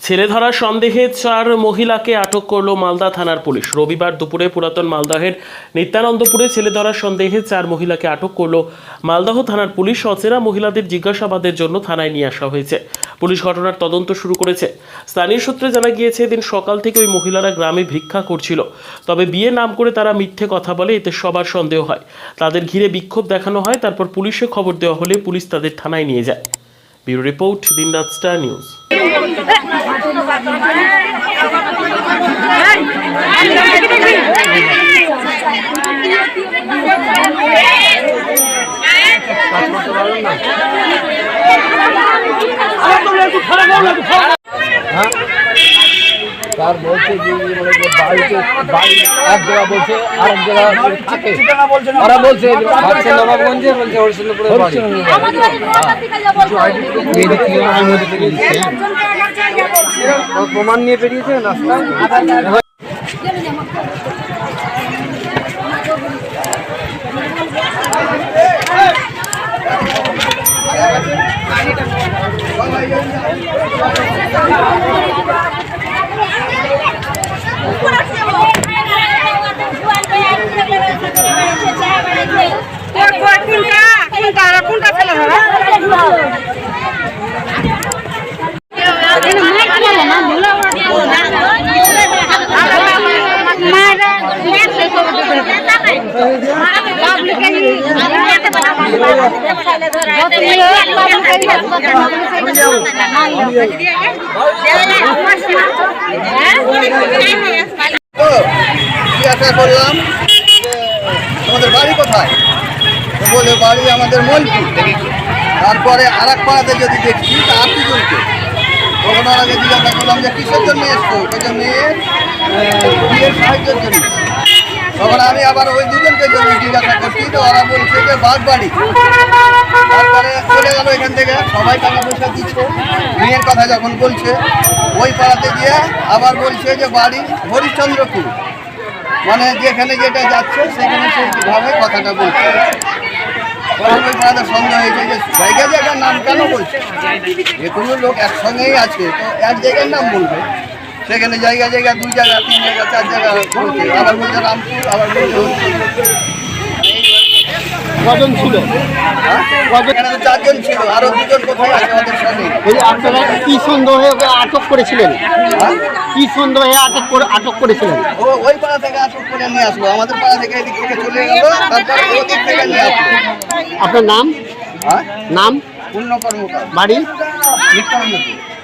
ছেলে ধরার সন্দেহে 4 মহিলাকে আটক করল মালদা থানার পুলিশ। রবিবার দুপুরে পুরাতন মালদহের নিত্যানন্দপুরে ছেলে ধরার সন্দেহে 4 মহিলাকে আটক করল মালদহ থানার পুলিশ। অচেনা মহিলাদের জিজ্ঞাসাবাদের জন্য থানায় নিয়ে আসা হয়েছে। পুলিশ ঘটনার তদন্ত শুরু করেছে। স্থানীয় সূত্রে জানা গিয়েছে, এদিন সকাল থেকে ওই মহিলারা গ্রামে ভিক্ষা করছিল। তবে বিয়ের নাম করে তারা মিথ্যে কথা বলে, এতে সবার সন্দেহ হয়। তাদের ঘিরে বিক্ষোভ দেখানো হয়। তারপর পুলিশে খবর দেওয়া হলে পুলিশ তাদের থানায় নিয়ে যায়। ব্যুরো রিপোর্ট, দিনরাত স্টার নিউজ। তার বলছে যে বাড়িতে বাড়ি এক জায়গা বলছে আর এক জায়গা থাকে ওরা বলছে নবাবগঞ্জে বলছে হরিশ্চন্দ্রপুরের বাড়ি। প্রমাণ নিয়ে বেরিয়েছে রাস্তায়। জিজ্ঞাসা করলাম তোমাদের বাড়ি কোথায়, বলে বাড়ি আমাদের মলপুর। তারপরে আর এক পাড়াতে যদি দেখছি তা আত্মীয়জনকে, তখন আগে জিজ্ঞাসা করলাম যে কিসের জন্য এসছো, ওই মেয়ের বিয়ের সাহায্যের জন্য। তখন আমি আবার ওই দুজনকে জন্য জিজ্ঞাসা করছি, তো ওরা বলছে যে বাগবাড়ি। তারপরে চলে গেল এখান থেকে, সবাই টাকা পয়সা দিচ্ছে। মেয়ের কথা যখন বলছে ওই পাড়াতে গিয়ে আবার বলছে যে বাড়ি হরিশ্চন্দ্রপুর, মানে যেখানে যেটা যাচ্ছে সেখানে সেইভাবে কথাটা বলছে। তখন ওই পাড়াতে সন্দেহ হয়েছে যে জায়গা জায়গার নাম কেন বলছে, যে কোনো লোক একসঙ্গেই আছে তো এক জায়গার নাম বলবে, সেখানে জায়গা জায়গা 2 জায়গা 3 জায়গা 4 জায়গা বলছে। আবার বলছে রামপুর, আবার বলছে কজন ছিল, এখানে তো 4 জন ছিল, আরো 2 জন কোথায় আছে আমাদের সঙ্গে। আপনারা কি সন্দেহে আটক করেছিলেন? কি সন্দেহে আটক করেছিলেন? ও ওই পাড়া থেকে আটক করে নিয়ে আসলো, আমাদের পাড়া থেকে এদিক থেকে চলে গেল, তারপরে ওদিক থেকে নিয়ে আসলো। আপনার নাম? নাম? পূর্ণ কর্মকার, বাড়ি? নিত্যানন্দপুর।